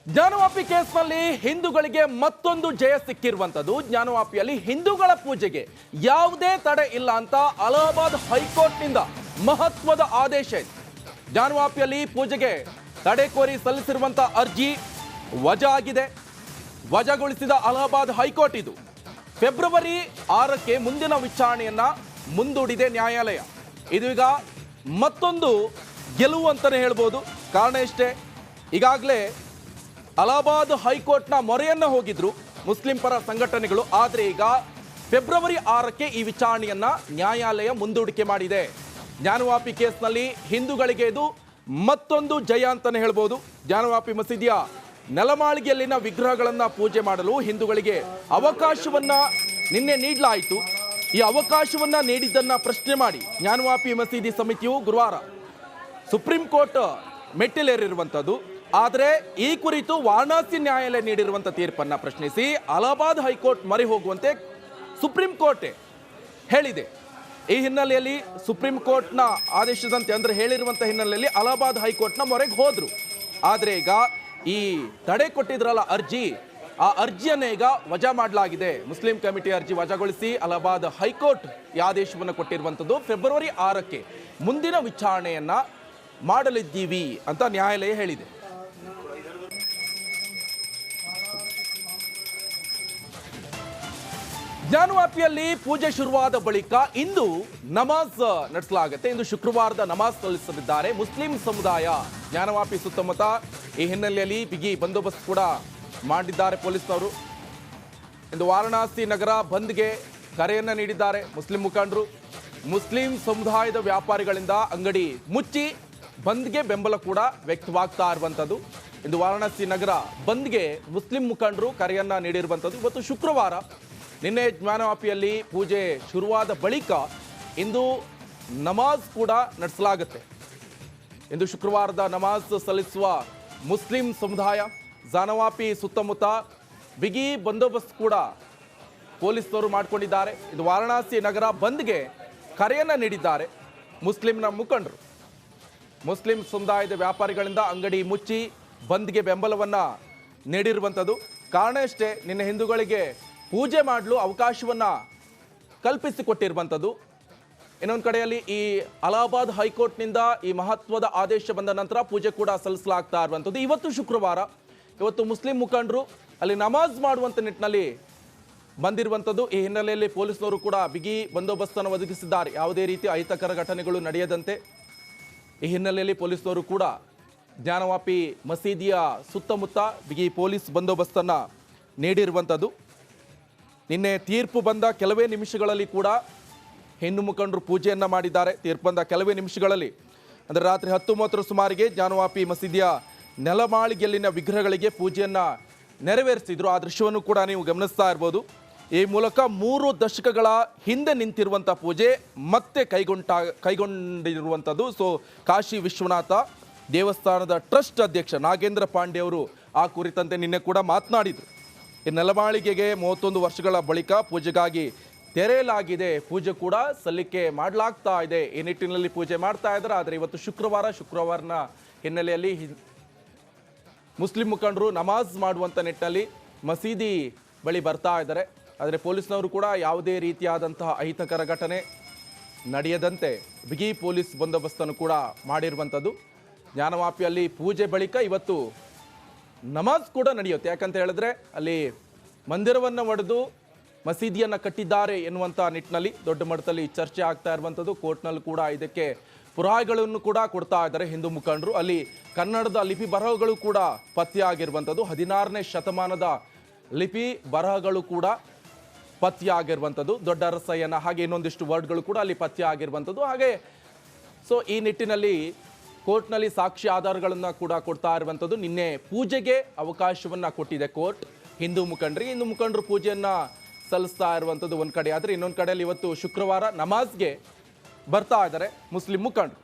ಜ್ಞಾನವಾಪಿ ಕೇಸ್ನಲ್ಲಿ ಹಿಂದೂಗಳಿಗೆ ಮತ್ತೊಂದು ಜಯ ಸಿಕ್ಕಿರುವಂತದ್ದು. ಜ್ಞಾನವಾಪಿಯಲ್ಲಿ ಹಿಂದೂಗಳ ಪೂಜೆಗೆ ಯಾವುದೇ ತಡೆ ಇಲ್ಲ ಅಂತ ಅಲಹಾಬಾದ್ ಹೈಕೋರ್ಟ್ನಿಂದ ಮಹತ್ವದ ಆದೇಶ ಇದೆ. ಜ್ಞಾನವಾಪಿಯಲ್ಲಿ ಪೂಜೆಗೆ ತಡೆ ಕೋರಿ ಸಲ್ಲಿಸಿರುವಂತಹ ಅರ್ಜಿ ವಜಾ ಆಗಿದೆ. ವಜಾಗೊಳಿಸಿದ ಅಲಹಾಬಾದ್ ಹೈಕೋರ್ಟ್ ಇದು ಫೆಬ್ರವರಿ 6ಕ್ಕೆ ಮುಂದಿನ ವಿಚಾರಣೆಯನ್ನ ಮುಂದೂಡಿದೆ ನ್ಯಾಯಾಲಯ. ಇದೀಗ ಮತ್ತೊಂದು ಗೆಲುವು ಅಂತಾನೆ ಹೇಳ್ಬೋದು. ಕಾರಣ ಇಷ್ಟೇ, ಈಗಾಗಲೇ ಅಲಹಾಬಾದ್ ಹೈಕೋರ್ಟ್ನ ಮೊರೆಯನ್ನ ಹೋಗಿದ್ರು ಮುಸ್ಲಿಂ ಪರ ಸಂಘಟನೆಗಳು. ಆದರೆ ಈಗ ಫೆಬ್ರವರಿ 6ಕ್ಕೆ ಈ ವಿಚಾರಣೆಯನ್ನ ನ್ಯಾಯಾಲಯ ಮುಂದೂಡಿಕೆ ಮಾಡಿದೆ. ಜ್ಞಾನವಾಪಿ ಕೇಸ್ನಲ್ಲಿ ಹಿಂದೂಗಳಿಗೆ ಇದು ಮತ್ತೊಂದು ಜಯ ಅಂತಾನೆ ಹೇಳ್ಬೋದು. ಜ್ಞಾನವಾಪಿ ಮಸೀದಿಯ ನೆಲಮಾಳಿಗೆಯಲ್ಲಿನ ವಿಗ್ರಹಗಳನ್ನ ಪೂಜೆ ಮಾಡಲು ಹಿಂದೂಗಳಿಗೆ ಅವಕಾಶವನ್ನ ನಿನ್ನೆ ನೀಡಲಾಯಿತು. ಈ ಅವಕಾಶವನ್ನ ನೀಡಿದ್ದನ್ನ ಪ್ರಶ್ನೆ ಮಾಡಿ ಜ್ಞಾನವಾಪಿ ಮಸೀದಿ ಸಮಿತಿಯು ಗುರುವಾರ ಸುಪ್ರೀಂ ಕೋರ್ಟ್ ಮೆಟ್ಟಿಲೇರಿರುವಂಥದ್ದು. ಆದರೆ ಈ ಕುರಿತು ವಾರಣಾಸಿ ನ್ಯಾಯಾಲಯ ನೀಡಿರುವಂಥ ತೀರ್ಪನ್ನ ಪ್ರಶ್ನಿಸಿ ಅಲಹಾಬಾದ್ ಹೈಕೋರ್ಟ್ ಮೊರೆ ಹೋಗುವಂತೆ ಸುಪ್ರೀಂ ಕೋರ್ಟ್ ಹೇಳಿದೆ. ಈ ಹಿನ್ನೆಲೆಯಲ್ಲಿ ಸುಪ್ರೀಂ ಕೋರ್ಟ್ನ ಆದೇಶದಂತೆ ಅಂದ್ರೆ ಹೇಳಿರುವಂಥ ಹಿನ್ನೆಲೆಯಲ್ಲಿ ಅಲಹಾಬಾದ್ ಹೈಕೋರ್ಟ್ನ ಮೊರೆಗೆ ಹೋದ್ರು. ಆದರೆ ಈಗ ಈ ತಡೆ ಕೊಟ್ಟಿದ್ರಲ್ಲ ಅರ್ಜಿ, ಆ ಅರ್ಜಿಯನ್ನೇ ಈಗ ವಜಾ ಮಾಡಲಾಗಿದೆ. ಮುಸ್ಲಿಂ ಕಮಿಟಿ ಅರ್ಜಿ ವಜಾಗೊಳಿಸಿ ಅಲಹಾಬಾದ್ ಹೈಕೋರ್ಟ್ ಈ ಆದೇಶವನ್ನು ಕೊಟ್ಟಿರುವಂಥದ್ದು. ಫೆಬ್ರವರಿ 6ಕ್ಕೆ ಮುಂದಿನ ವಿಚಾರಣೆಯನ್ನ ಮಾಡಲಿದ್ದೀವಿ ಅಂತ ನ್ಯಾಯಾಲಯ ಹೇಳಿದೆ. ಜ್ಞಾನವಾಪಿಯಲ್ಲಿ ಪೂಜೆ ಶುರುವಾದ ಬಳಿಕ ಇಂದು ನಮಾಜ್ ನಡೆಸಲಾಗುತ್ತೆ. ಇಂದು ಶುಕ್ರವಾರದ ನಮಾಜ್ ಸಲ್ಲಿಸಲಿದ್ದಾರೆ ಮುಸ್ಲಿಂ ಸಮುದಾಯ. ಜ್ಞಾನವಾಪಿ ಸುತ್ತಮುತ್ತ ಈ ಹಿನ್ನೆಲೆಯಲ್ಲಿ ಬಿಗಿ ಬಂದೋಬಸ್ತ್ ಕೂಡ ಮಾಡಿದ್ದಾರೆ ಪೊಲೀಸ್ನವರು. ಇಂದು ವಾರಣಾಸಿ ನಗರ ಬಂದ್ಗೆ ಕರೆಯನ್ನ ನೀಡಿದ್ದಾರೆ ಮುಸ್ಲಿಂ ಮುಖಂಡರು. ಮುಸ್ಲಿಂ ಸಮುದಾಯದ ವ್ಯಾಪಾರಿಗಳಿಂದ ಅಂಗಡಿ ಮುಚ್ಚಿ ಬಂದ್ಗೆ ಬೆಂಬಲ ಕೂಡ ವ್ಯಕ್ತವಾಗ್ತಾ ಇರುವಂಥದ್ದು. ಇಂದು ವಾರಣಾಸಿ ನಗರ ಬಂದ್ಗೆ ಮುಸ್ಲಿಂ ಮುಖಂಡರು ಕರೆಯನ್ನ ನೀಡಿರುವಂಥದ್ದು. ಇವತ್ತು ಶುಕ್ರವಾರ, ನಿನ್ನೆ ಜ್ಞಾನವಾಪಿಯಲ್ಲಿ ಪೂಜೆ ಶುರುವಾದ ಬಳಿಕ ಇಂದು ನಮಾಜ್ ಕೂಡ ನಡೆಸಲಾಗುತ್ತೆ. ಇಂದು ಶುಕ್ರವಾರದ ನಮಾಜ್ ಸಲ್ಲಿಸುವ ಮುಸ್ಲಿಂ ಸಮುದಾಯ ಜ್ಞಾನವಾಪಿ ಸುತ್ತಮುತ್ತ ಬಿಗಿ ಬಂದೋಬಸ್ತ್ ಕೂಡ ಪೊಲೀಸರು ಮಾಡಿಕೊಂಡಿದ್ದಾರೆ. ಇದು ವಾರಣಾಸಿ ನಗರ ಬಂದ್ಗೆ ಕರೆಯನ್ನ ನೀಡಿದ್ದಾರೆ ಮುಸ್ಲಿಂನ ಮುಖಂಡರು. ಮುಸ್ಲಿಂ ಸಮುದಾಯದ ವ್ಯಾಪಾರಿಗಳಿಂದ ಅಂಗಡಿ ಮುಚ್ಚಿ ಬಂದ್ಗೆ ಬೆಂಬಲವನ್ನ ನೀಡಿರುವಂಥದ್ದು. ಕಾರಣ ಅಷ್ಟೇ, ನಿನ್ನೆ ಹಿಂದೂಗಳಿಗೆ ಪೂಜೆ ಮಾಡಲು ಅವಕಾಶವನ್ನ ಕಲ್ಪಿಸಿಕೊಟ್ಟಿರುವಂಥದ್ದು. ಇನ್ನೊಂದು ಕಡೆಯಲ್ಲಿ ಈ ಅಲಹಾಬಾದ್ ಹೈಕೋರ್ಟ್ನಿಂದ ಈ ಮಹತ್ವದ ಆದೇಶ ಬಂದ ನಂತರ ಪೂಜೆ ಕೂಡ ಸಲ್ಲಿಸಲಾಗ್ತಾ ಇರುವಂಥದ್ದು. ಇವತ್ತು ಶುಕ್ರವಾರ, ಇವತ್ತು ಮುಸ್ಲಿಂ ಮುಖಂಡರು ಅಲ್ಲಿ ನಮಾಜ್ ಮಾಡುವಂಥ ನಿಟ್ಟಿನಲ್ಲಿ ಬಂದಿರುವಂಥದ್ದು. ಈ ಹಿನ್ನೆಲೆಯಲ್ಲಿ ಪೊಲೀಸ್ನವರು ಕೂಡ ಬಿಗಿ ಬಂದೋಬಸ್ತನ್ನು ಒದಗಿಸಿದ್ದಾರೆ, ಯಾವುದೇ ರೀತಿ ಅಹಿತಕರ ಘಟನೆಗಳು ನಡೆಯದಂತೆ. ಈ ಹಿನ್ನೆಲೆಯಲ್ಲಿ ಪೊಲೀಸ್ನವರು ಕೂಡ ಜ್ಞಾನವಾಪಿ ಮಸೀದಿಯ ಸುತ್ತಮುತ್ತ ಬಿಗಿ ಪೊಲೀಸ್ ಬಂದೋಬಸ್ತನ್ನು ನೀಡಿರುವಂಥದ್ದು. ನಿನ್ನೆ ತೀರ್ಪು ಬಂದ ಕೆಲವೇ ನಿಮಿಷಗಳಲ್ಲಿ ಕೂಡ ಹಿಂದೂ ಮುಖಂಡರು ಪೂಜೆಯನ್ನು ಮಾಡಿದ್ದಾರೆ. ತೀರ್ಪು ಬಂದ ಕೆಲವೇ ನಿಮಿಷಗಳಲ್ಲಿ ಅಂದರೆ ರಾತ್ರಿ 10:30 ಸುಮಾರಿಗೆ ಜ್ಞಾನವಾಪಿ ಮಸೀದಿಯ ನೆಲಮಾಳಿಗೆಯಲ್ಲಿನ ವಿಗ್ರಹಗಳಿಗೆ ಪೂಜೆಯನ್ನು ನೆರವೇರಿಸಿದ್ರು. ಆ ದೃಶ್ಯವನ್ನು ಕೂಡ ನೀವು ಗಮನಿಸ್ತಾ ಇರ್ಬೋದು. ಈ ಮೂಲಕ 3 ದಶಕಗಳ ಹಿಂದೆ ನಿಂತಿರುವಂಥ ಪೂಜೆ ಮತ್ತೆ ಕೈಗೊಂಡಿರುವಂಥದ್ದು. ಸೊ ಕಾಶಿ ವಿಶ್ವನಾಥ ದೇವಸ್ಥಾನದ ಟ್ರಸ್ಟ್ ಅಧ್ಯಕ್ಷ ನಾಗೇಂದ್ರ ಪಾಂಡೆ ಅವರು ಆ ಕುರಿತಂತೆ ನಿನ್ನೆ ಕೂಡ ಮಾತನಾಡಿದರು. ಈ ನೆಲಮಾಳಿಗೆಗೆ 31 ವರ್ಷಗಳ ಬಳಿಕ ಪೂಜೆಗಾಗಿ ತೆರೆಯಲಾಗಿದೆ. ಪೂಜೆ ಕೂಡ ಸಲ್ಲಿಕೆ ಮಾಡಲಾಗ್ತಾ ಇದೆ. ಈ ನಿಟ್ಟಿನಲ್ಲಿ ಪೂಜೆ ಮಾಡ್ತಾ ಇದ್ದಾರೆ. ಆದರೆ ಇವತ್ತು ಶುಕ್ರವಾರನ ಹಿನ್ನೆಲೆಯಲ್ಲಿ ಮುಸ್ಲಿಂ ಮುಖಂಡರು ನಮಾಜ್ ಮಾಡುವಂಥ ನಿಟ್ಟಿನಲ್ಲಿ ಮಸೀದಿ ಬಳಿ ಬರ್ತಾ ಇದ್ದಾರೆ. ಆದರೆ ಪೊಲೀಸ್ನವರು ಕೂಡ ಯಾವುದೇ ರೀತಿಯಾದಂತಹ ಅಹಿತಕರ ಘಟನೆ ನಡೆಯದಂತೆ ಬಿಗಿ ಪೊಲೀಸ್ ಬಂದೋಬಸ್ತನ್ನು ಕೂಡ ಮಾಡಿರುವಂಥದ್ದು. ಜ್ಞಾನವಾಪಿಯಲ್ಲಿ ಪೂಜೆ ಬಳಿಕ ಇವತ್ತು ನಮಾಜ್ ಕೂಡ ನಡೆಯುತ್ತೆ. ಯಾಕಂತ ಹೇಳಿದ್ರೆ ಅಲ್ಲಿ ಮಂದಿರವನ್ನು ಒಡೆದು ಮಸೀದಿಯನ್ನು ಕಟ್ಟಿದ್ದಾರೆ ಎನ್ನುವಂಥ ನಿಟ್ಟಿನಲ್ಲಿ ದೊಡ್ಡ ಮಟ್ಟದಲ್ಲಿ ಚರ್ಚೆ ಆಗ್ತಾ ಇರುವಂಥದ್ದು. ಕೋರ್ಟ್ನಲ್ಲಿ ಕೂಡ ಇದಕ್ಕೆ ಪುರಾವೆಗಳನ್ನು ಕೂಡ ಕೊಡ್ತಾ ಇದ್ದಾರೆ ಹಿಂದೂ ಮುಖಂಡರು. ಅಲ್ಲಿ ಕನ್ನಡದ ಲಿಪಿ ಬರಹಗಳು ಕೂಡ ಪತ್ತೆಯಾಗಿರುವಂಥದ್ದು. 16ನೇ ಶತಮಾನದ ಲಿಪಿ ಬರಹಗಳು ಕೂಡ ಪತ್ತೆಯಾಗಿರುವಂಥದ್ದು. ದೊಡ್ಡ ಅರಸಯ್ಯನ ಹಾಗೆ ಇನ್ನೊಂದಿಷ್ಟು ವರ್ಡ್ಗಳು ಕೂಡ ಅಲ್ಲಿ ಪತ್ತೆಯಾಗಿರುವಂಥದ್ದು. ಹಾಗೆ ಸೊ ಈ ನಿಟ್ಟಿನಲ್ಲಿ ಕೋರ್ಟ್ನಲ್ಲಿ ಸಾಕ್ಷಿ ಆಧಾರಗಳನ್ನು ಕೂಡ ಕೊಡ್ತಾ ಇರುವಂಥದ್ದು. ನಿನ್ನೆ ಪೂಜೆಗೆ ಅವಕಾಶವನ್ನು ಕೊಟ್ಟಿದೆ ಕೋರ್ಟ್ ಹಿಂದೂ ಮುಖಂಡರು ಪೂಜೆಯನ್ನು ಸಲ್ಲಿಸ್ತಾ ಇರುವಂಥದ್ದು ಒಂದು ಕಡೆ. ಆದರೆ ಇನ್ನೊಂದು ಕಡೆಯಲ್ಲಿ ಇವತ್ತು ಶುಕ್ರವಾರ ನಮಾಜ್ಗೆ ಬರ್ತಾ ಇದ್ದಾರೆ ಮುಸ್ಲಿಂ ಮುಖಂಡರು.